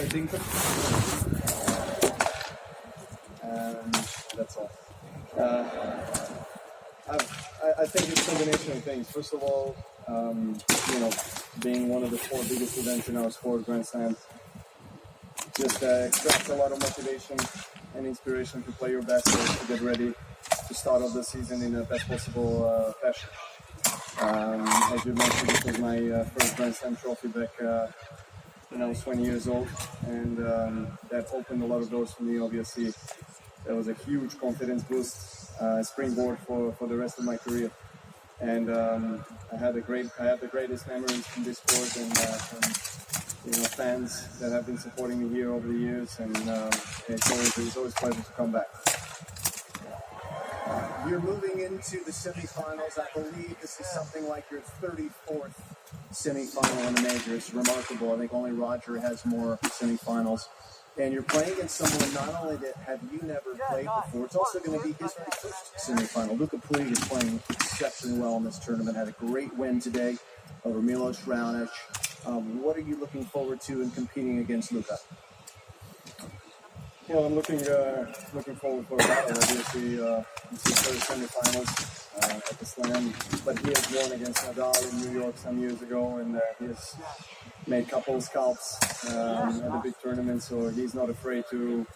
think that's all. I think it's a combination of things. First of all, being one of the 4 biggest events in our sport, Grand Slam, just extracts a lot of motivation and inspiration to play your best to get ready to start off the season in the best possible fashion. As you mentioned, this was my first Grand Slam trophy back when I was 20 years old, and that opened a lot of doors for me, obviously. That was a huge confidence boost, springboard for the rest of my career. And I have the greatest memories from this sport and from fans that have been supporting me here over the years, and it's always a pleasure to come back. You're moving into the semifinals. I believe this is something like your 34th semifinal in the major. It's remarkable. I think only Roger has more semifinals. And you're playing against someone not only that have you never played before, it's also going to be his very first semifinal. Luka Puig is playing exceptionally well in this tournament. Had a great win today over Milos Raonic. What are you looking forward to in competing against Luka? Well, I'm looking forward for a battle. Obviously, it's his first semifinals at the Slam, but he has won against Nadal in New York some years ago, and he has made a couple of scalps at the big tournament, so he's not afraid to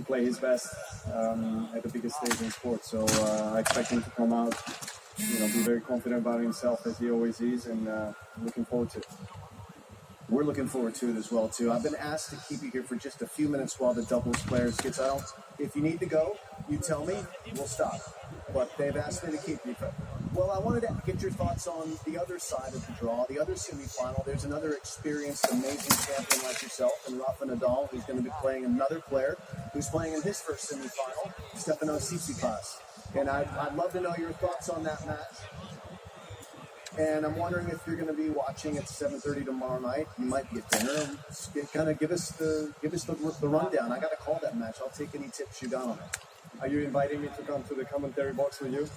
play his best at the biggest stage in sports. So I expect him to come out, be very confident about himself as he always is, and looking forward to it. We're looking forward to it as well, too. I've been asked to keep you here for just a few minutes while the doubles players get out. If you need to go, you tell me, we'll stop. But they've asked me to keep you. Well, I wanted to get your thoughts on the other side of the draw, the other semifinal. There's another experienced, amazing champion like yourself and Rafa Nadal, who's going to be playing another player who's playing in his first semifinal, Stefanos Tsitsipas. And I'd love to know your thoughts on that match. And I'm wondering if you're going to be watching at 7:30 tomorrow night. You might be at dinner. Kind of give us the rundown. I got to call that match. I'll take any tips you got on it. Are you inviting me to come to the commentary box with you?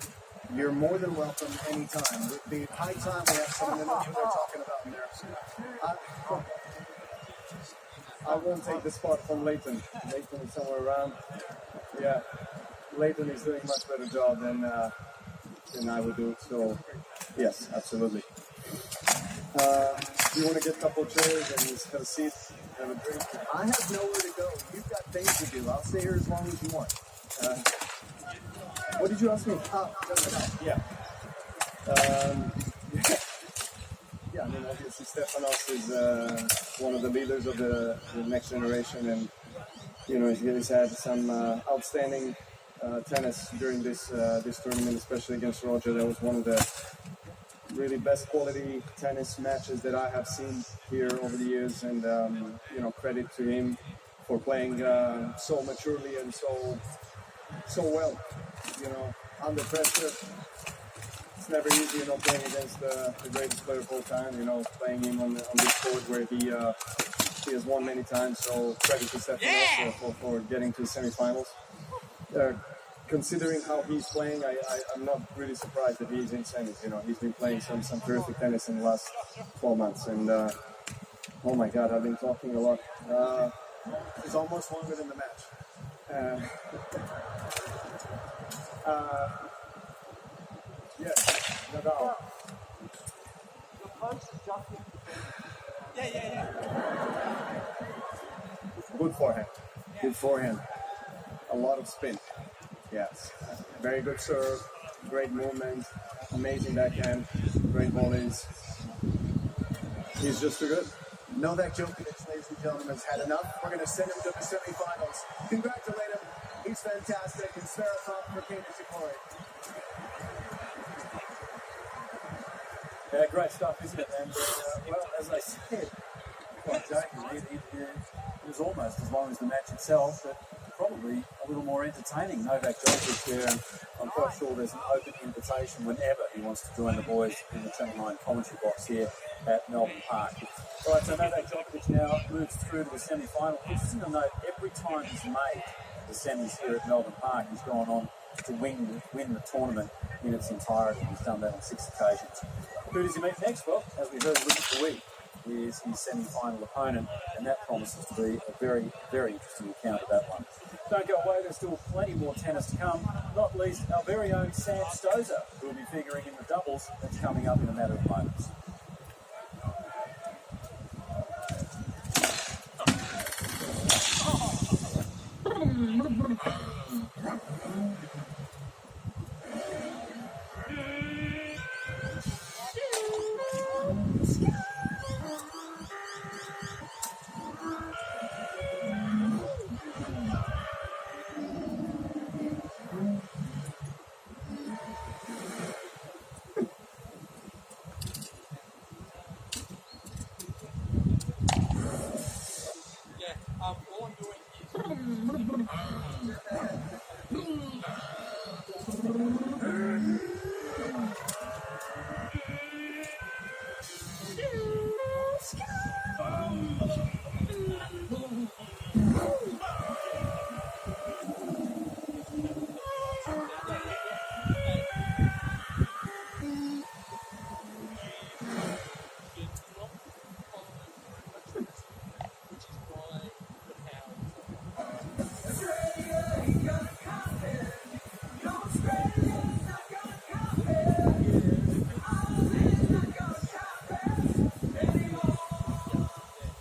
You're more than welcome anytime. The high time we have someone in there talking about in there. I won't take the spot from Leighton. Leighton is somewhere around. Yeah, Leighton is doing a much better job than I would do. So, yes, absolutely. Do you want to get a couple of chairs and just have a seat, have a drink? I have nowhere to go. You've got things to do. I'll stay here as long as you want. What did you ask me? Yeah. Yeah, I mean, obviously Stefanos is one of the leaders of the next generation, and he's had some outstanding tennis during this tournament, especially against Roger. That was one of the really best quality tennis matches that I have seen here over the years, and credit to him for playing so maturely and so well. Under pressure. It's never easy, playing against the greatest player of all time, playing him on this court where he has won many times. So credit to Stefanos for getting to the semifinals. Considering how he's playing, I'm not really surprised that he's in semis. He's been playing some terrific tennis in the last 12 months. And oh my God, I've been talking a lot. It's almost longer than the match. Yes, Nadal. Good forehand. Good forehand. A lot of spin. Yes. Very good serve. Great movement. Amazing backhand. Great volleys. He's just too good. Novak Djokovic, ladies and gentlemen, has had enough. We're going to send him to the semifinals. Congratulate him. He's fantastic. And Sverapov for Kate Nishikori. Yeah, great stuff, isn't it? And, well, as I said, quite jokingly, it was almost as long as the match itself, but probably a little more entertaining. Novak Djokovic there, and I'm quite sure there's an open invitation whenever he wants to join the boys in the Channel 9 commentary box here at Melbourne Park. All right, so Novak Djokovic now moves through to the semi-final. Interesting to note, every time he's made the semis here at Melbourne Park, he's gone on to win the tournament in its entirety. He's done that on 6 occasions. Who does he meet next? Well, as we heard, Luka Puig is his semi-final opponent, and that promises to be a very, very interesting encounter, that one. Don't go away, there's still plenty more tennis to come, not least our very own Sam Stosur, who will be figuring in the doubles that's coming up in a matter of moments. All I'm doing is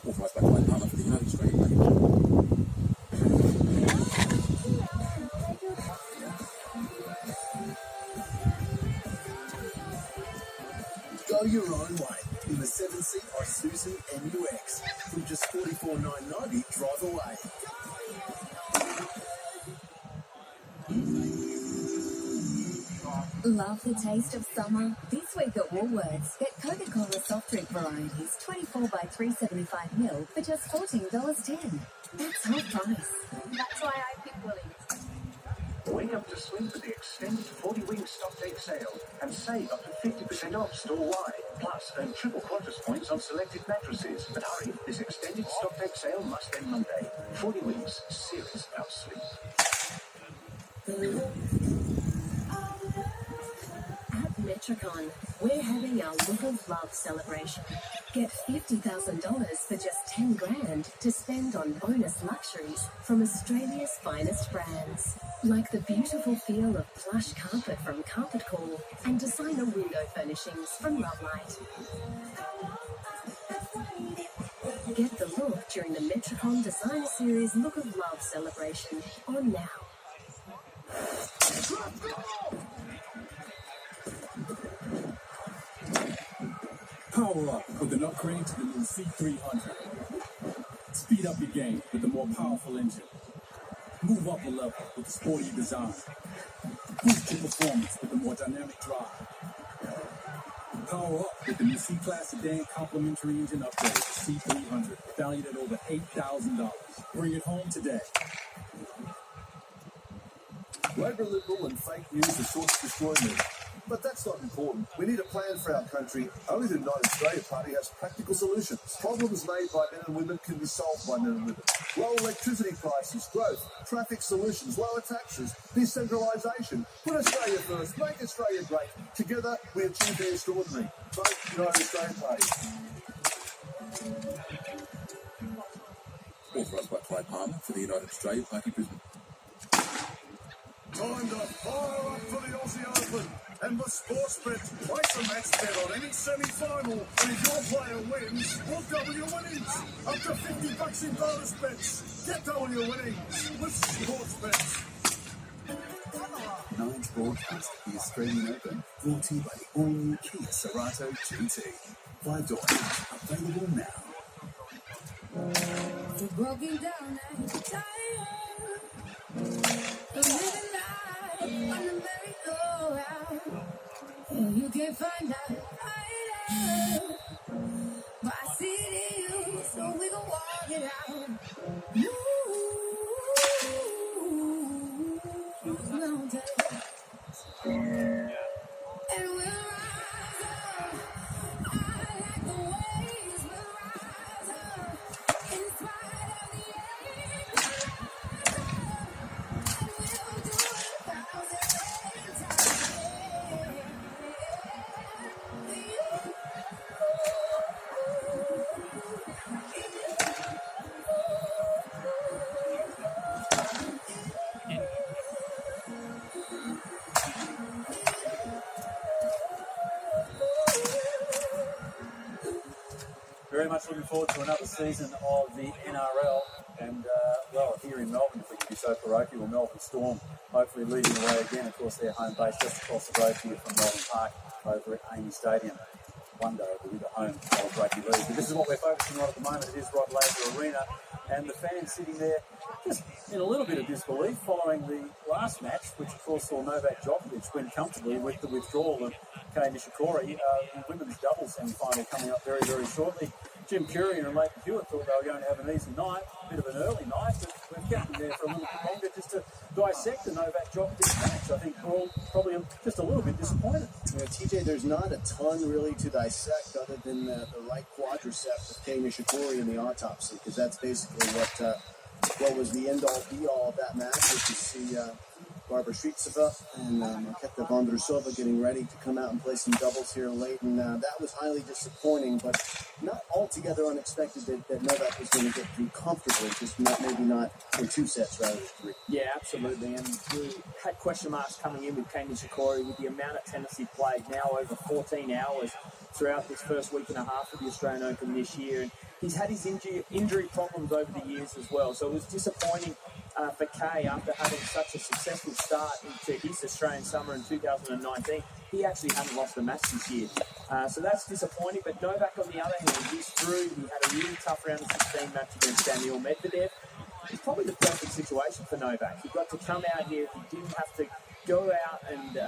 Authorised by Clyde Palmer for the United States. Go your own way in the 7-seat Isuzu MU-X from just $44,990 drive away. Love the taste of summer? This week at Woolworths, get Coca-Cola soft drink varieties 24 by 375ml for just $14.10. That's half price. That's why I pick Woolies. Wake up to sleep with the extended 40-wing stock take sale and save up to 50% off store-wide. Plus, earn triple Qantas points on selected mattresses. But hurry, this extended stock take sale must end Monday. 40 wings, serious about sleep. At Metricon, we're having our Look of Love celebration. Get $50,000 for just $10,000 to spend on bonus luxuries from Australia's finest brands. Like the beautiful feel of plush carpet from Carpet Call and designer window furnishings from Lovelight. Get the look during the Metricon Designer Series Look of Love celebration on now. Power up with an upgrade to the new C300. Speed up your game with the more powerful engine. Move up a level with the sporty design. Boost your performance with the more dynamic drive. Power up with the new C-Class sedan complementary engine upgrade, the C300, valued at over $8,000. Bring it home today. Labor liberal and fake news are sure to destroy me. But that's not important. We need a plan for our country. Only the United Australia Party has practical solutions. Problems made by men and women can be solved by men and women. Low electricity prices, growth, traffic solutions, lower taxes, decentralisation. Put Australia first. Make Australia great. Together, we achieve the extraordinary. Vote United Australia Party. Authorised by Clyde Palmer for the United Australia Party, Brisbane. Time to fire up for the Aussie Open. And with Sportsbet, place a match bet on any semi-final. And if your player wins, we'll double your winnings. Up to $50 in bonus bets. Get double your winnings with Sportsbet. Nine's broadcast of the Australian Open, brought to you by the all-new Kia Cerato GT. 5-door, available now. We're broken down and tired. We're living life on the merry-go-round. And you can't find out either. But I see it in you, so we gon' walk it out. Mountains. And we'll rise up. I like the waves will rise up. In spite of the ache, we'll rise up. And we'll do it 1,000 times. very much looking forward to another season of the NRL. And, here in Melbourne, if we can be so parochial, Melbourne Storm hopefully leading the way again. Of course, their home base just across the road here from Melbourne Park over at Amy Stadium. One day it'll be the home of rugby league. But this is what we're focusing on at the moment. It is Rod Laver Arena. And the fans sitting there just in a little bit of disbelief following the last match, which of course saw Novak Djokovic win comfortably with the withdrawal of Kei Nishikori. The women's doubles semi-final coming up very, very shortly. Jim Courier and Leighton Hewitt thought they were going to have an easy night, a bit of an early night, but we've kept them there for a little bit longer just to dissect the Novak Djokovic match. I think we're all probably just a little bit disappointed. TJ, there's not a ton really to dissect other than the right quadricep of Kei Nishikori in the autopsy, because that's basically what was the end-all, be-all of that match, was to see Barbara Shvetsova and Marketa Vondrousova getting ready to come out and play some doubles here late, and that was highly disappointing, but not altogether unexpected that Novak was going to get through comfortably, just maybe not in 2 sets rather than 3. Yeah, absolutely, and we had question marks coming in with Kei Nishikori with the amount of tennis he played, now over 14 hours throughout this first week and a half of the Australian Open this year, and he's had his injury problems over the years as well, so it was disappointing for Kei after having such a successful start into his Australian summer in 2019. He actually hadn't lost a match this year. So that's disappointing, but Novak on the other hand, he's through. He had a really tough round of 16 match against Daniil Medvedev. It's probably the perfect situation for Novak. He got to come out here, he didn't have to go out and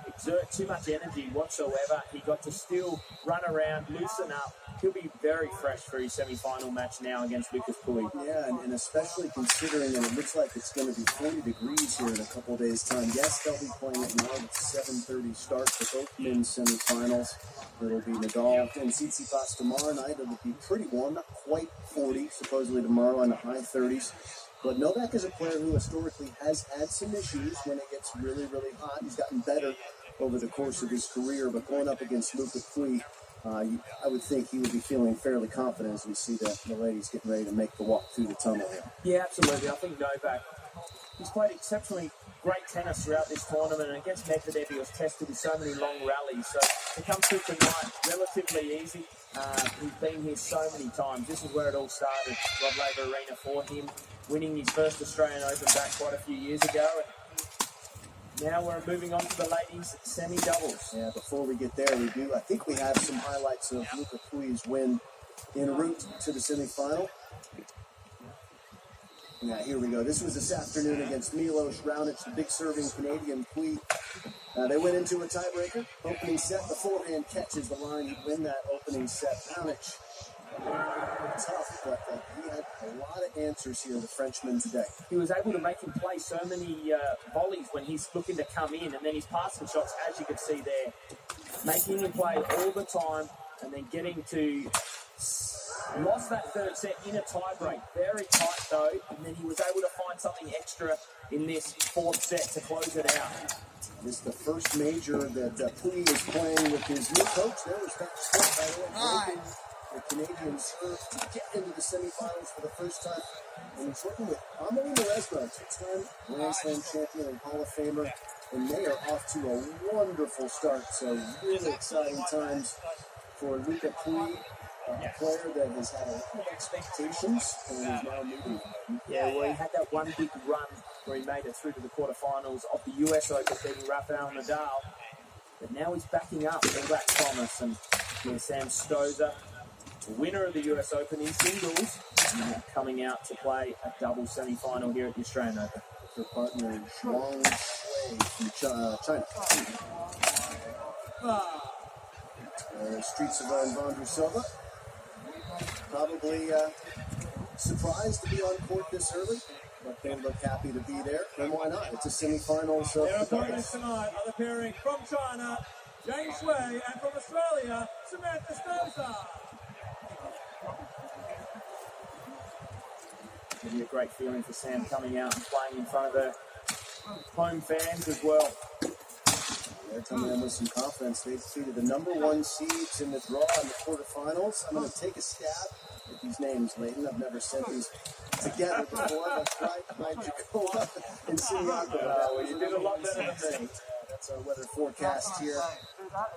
exert too much energy whatsoever. He got to still run around, loosen up. He'll be very fresh for his semi-final match now against Lucas Pouille. Yeah, and especially considering that it looks like it's going to be 40 degrees here in a couple of days' time. Yes, they'll be playing at now with 7:30 start for both men's semifinals. It'll be Nadal and Tsitsipas tomorrow night. It'll be pretty warm, not quite 40, supposedly tomorrow in the high 30s. But Novak is a player who historically has had some issues when it gets really, really hot. He's gotten better over the course of his career, but going up against Lucas Pouille, I would think he would be feeling fairly confident as we see the ladies getting ready to make the walk through the tunnel here. Yeah, absolutely. I think Novak, he's played exceptionally great tennis throughout this tournament, and against Medvedev he was tested with so many long rallies. So to come through tonight, relatively easy. He's been here so many times. This is where it all started, Rod Laver Arena for him, winning his first Australian Open back quite a few years ago. Now we're moving on to the ladies' semi-doubles. Yeah, before we get there, I think we have some highlights of Lucas Pouille's win en route to the semi-final. Yeah, here we go. This was this afternoon against Milos Raonic, the big serving Canadian. Pouille. They went into a tiebreaker. Opening set, the forehand catches the line. He'd win that opening set. Raonic, tough, but he had a lot of answers here, the Frenchman, today. He was able to make him play so many volleys when he's looking to come in, and then his passing shots, as you can see there, making him play all the time, and then getting to... Lost that third set in a tiebreak. Very tight, though, and then he was able to find something extra in this fourth set to close it out. This is the first major that Pouille is playing with his new coach. There was that spot, by the way, breaking the Canadian serve to get into the semifinals for the first time. And he's working with Amelie Mauresmo, two-time Grand Slam champion and Hall of Famer. And they are off to a wonderful start. So really exciting times for Lucas Pouille. A player that has had a lot of expectations and is now moving. Yeah, well, he had that one big run where he made it through to the quarterfinals of the US Open, beating Rafael Nadal. But now he's backing up all that promise. And Sam Stosur, the winner of the US Open in singles, coming out to play a double semi-final here at the Australian Open. Her partner, Zhuang Shui from China. Strycova and Vondrousova. Probably surprised to be on court this early, but they look happy to be there. And why not? It's a semi-finals. Their opponents tonight are the pairing from China, Zhang Shui, and from Australia, Samantha Stosur. It'll be a great feeling for Sam coming out and playing in front of her home fans as well. They're coming in with some confidence. They've defeated the number one seeds in the draw in the quarterfinals. I'm going to take a stab at these names, Leighton. I've never said these together before. That's right. And Siniaka. Well, you did a lot better than me. That's our weather forecast here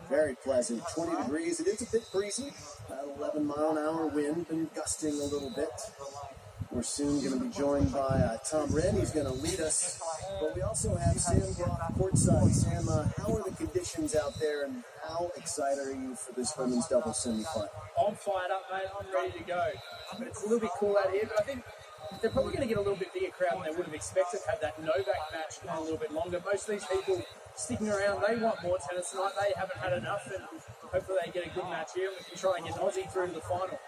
Very pleasant. 20 degrees. It is a bit breezy. About 11-mile-an-hour wind and gusting a little bit. We're soon going to be joined by Tom Wren. He's going to lead us. But we also have Sam Groff courtside. Sam, how are the conditions out there, and how excited are you for this women's doubles semifinal? I'm fired up, mate. I'm ready to go. But it's a little bit cool out here, but I think they're probably going to get a little bit bigger crowd than they would have expected had that Novak match gone a little bit longer. Most of these people sticking around, they want more tennis tonight. They haven't had enough, and hopefully they get a good match here and we can try and get Aussie through to the final.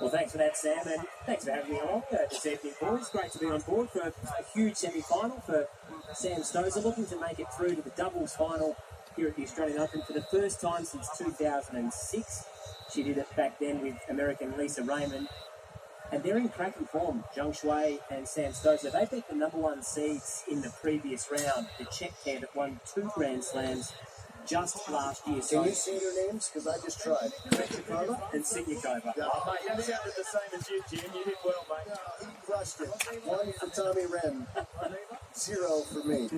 Well, thanks for that, Sam, and thanks for having me along this evening, boys. Great to be on board for a huge semi-final for Sam Stosur, looking to make it through to the doubles final here at the Australian Open for the first time since 2006. She did it back then with American Lisa Raymond, and they're in cracking form. Zhang Shui and Sam Stosur, they beat the number one seeds in the previous round, the Czech pair that won 2 Grand Slams just last year. Can you see their names? Because I just tried. Petrikova and Sitnikova. Yeah. Oh, mate, that sounded the same as you, Jim. You did well, mate. He crushed it. 1 for Tommy Wren. 0 for me.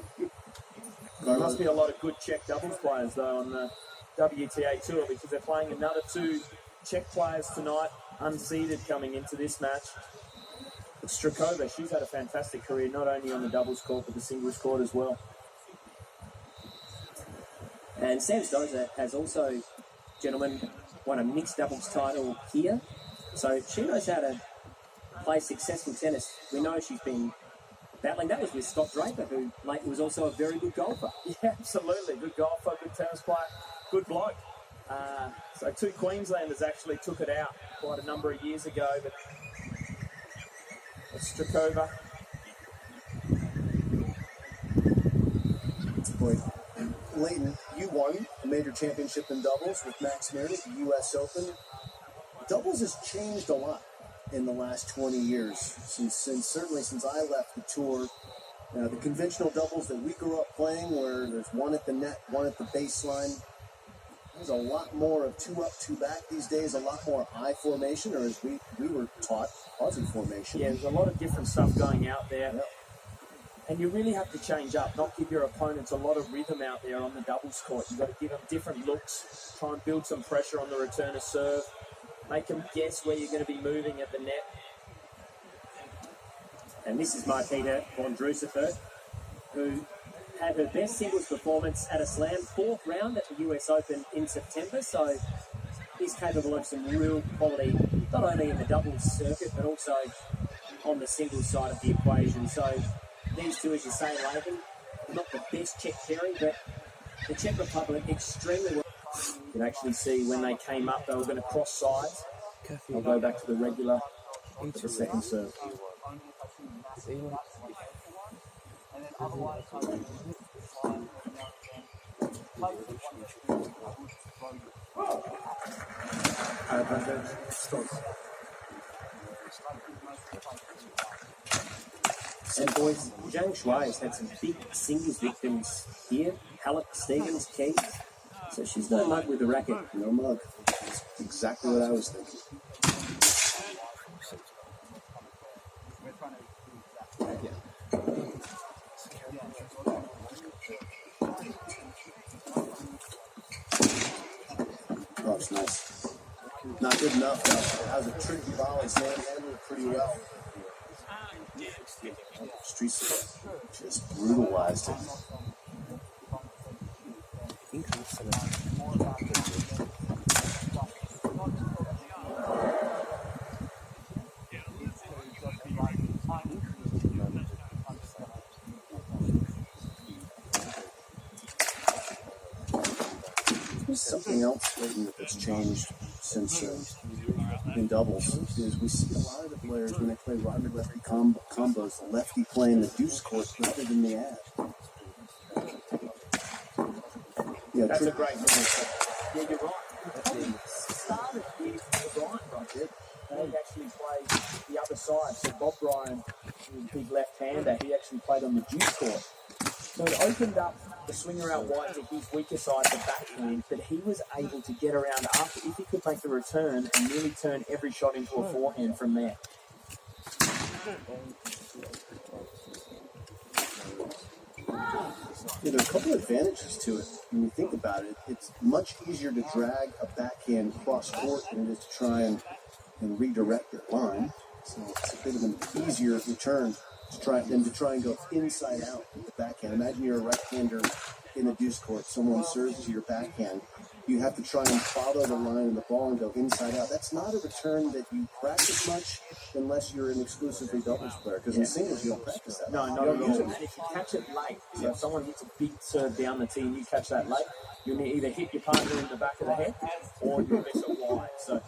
There must be a lot of good Czech doubles players, though, on the WTA Tour, because they're playing another 2 Czech players tonight, unseeded coming into this match. But Strakova, she's had a fantastic career, not only on the doubles court, but the singles court as well. And Sam Stosur has also, gentlemen, won a mixed doubles title here. So she knows how to play successful tennis. We know she's been battling. That was with Scott Draper, who lately was also a very good golfer. Yeah, absolutely. Good golfer, good tennis player, good bloke. So 2 Queenslanders actually took it out quite a number of years ago, but Strakova. Boy, Leighton, you won a major championship in doubles with Max Mirny at the U.S. Open. Doubles has changed a lot in the last 20 years, certainly since I left the tour. The conventional doubles that we grew up playing, where there's one at the net, one at the baseline, there's a lot more of 2 up, 2 back these days, a lot more I formation, or as we were taught, Aussie formation. Yeah, there's a lot of different stuff going out there. Yep. And you really have to change up, not give your opponents a lot of rhythm out there on the doubles court. You've got to give them different looks, try and build some pressure on the return of serve, make them guess where you're going to be moving at the net. And this is Martina Vondrousova, who had her best singles performance at a slam, 4th round at the US Open in September. So is capable of some real quality, not only in the doubles circuit, but also on the singles side of the equation. So these two, as you say, Latham, not the best Czech pairing, but the Czech Republic extremely well. You can actually see when they came up, they were going to cross sides. I'll go back to the regular for the second serve. And boys, Zhang Shui has had some big singles victims here. Halep, Stevens, King. So she's no mug with the racket. No mug. That's exactly what I was thinking. Oh, it's nice. Not good enough, though. That was a tricky volley. Sam handled it pretty well. Streets just brutalized it. Something else that's changed since in doubles is we see a lot of the players when they play righty-lefty combos, the lefty playing the deuce court rather than the ad. Yeah, That's a great move. Yeah, you're right. It started with Brian, right? They actually played the other side. So Bob Bryan, the big left-hander, he actually played on the deuce court. So it opened up the swinger out wide to his weaker side, the backhand, but he was able to get around after, if he could make the return, and nearly turn every shot into a forehand from there. Yeah, there are a couple of advantages to it when you think about it. It's much easier to drag a backhand cross court than it is to try and redirect your line. So it's a bit of an easier return than to try and go inside out with the backhand. Imagine you're a right-hander in the deuce court. Someone serves to your backhand. You have to try and follow the line of the ball and go inside out. That's not a return that you practice much unless you're an exclusively doubles player, because in singles you don't practice that. No, not at all. And if you catch it late, so if someone hits a big serve down the tee and you catch that late, you'll either hit your partner in the back of the head or you'll miss it wide. So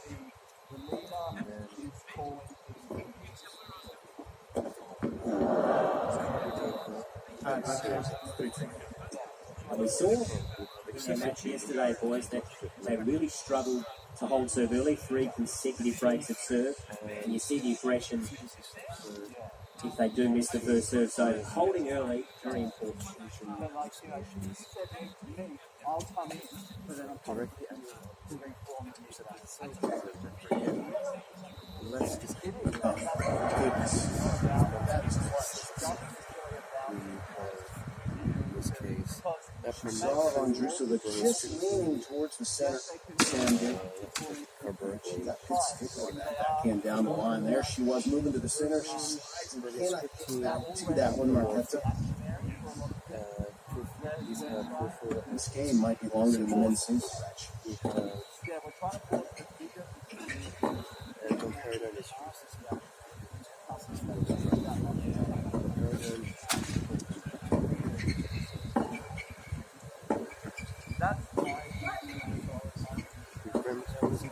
we saw in their match yesterday, boys, that they really struggled to hold serve early, 3 consecutive breaks of serve, and you see the aggression if they do miss the first serve. So holding early, very important. Saw Vondrousova just leaning towards the center. And she got good stick on that backhand down the line. There she was moving to the center. She slides and cannot get back to that one, Marketa. This game might be longer than the men's singles match.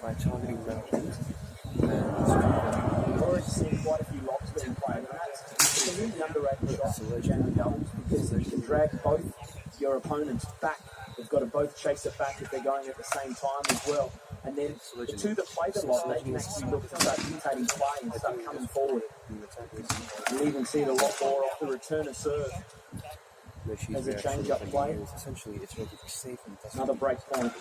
By targeting mountains. We've already seen quite a few lobs being played, and it's a really underrated shot for Janet doubles because you can drag both your opponents back. They've got to both chase it back if they're going at the same time as well. And then the two that play the lob, they can actually look to start dictating play and start coming forward. You'll even see it a lot more off the return of serve as a change-up play. Essentially, it's relatively safe and another break point.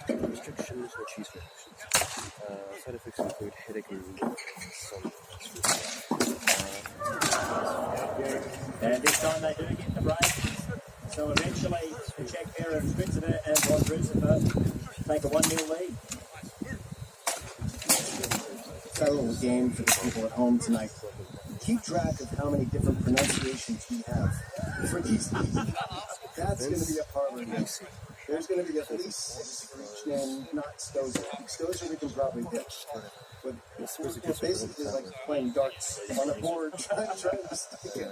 Restrictions or cheese restrictions. Side effects include headache and some. And this time they do get the break. So eventually the Czech pair of Spritzova and Vondrousova take a 1-0 lead. Got a little game for the people at home tonight. Keep track of how many different pronunciations we have for these. That's going to be a parlay game. There's going to be at least Screech and not Stozer. Stozer we can probably hit. But it's basically like playing darts on a board, trying to stick it.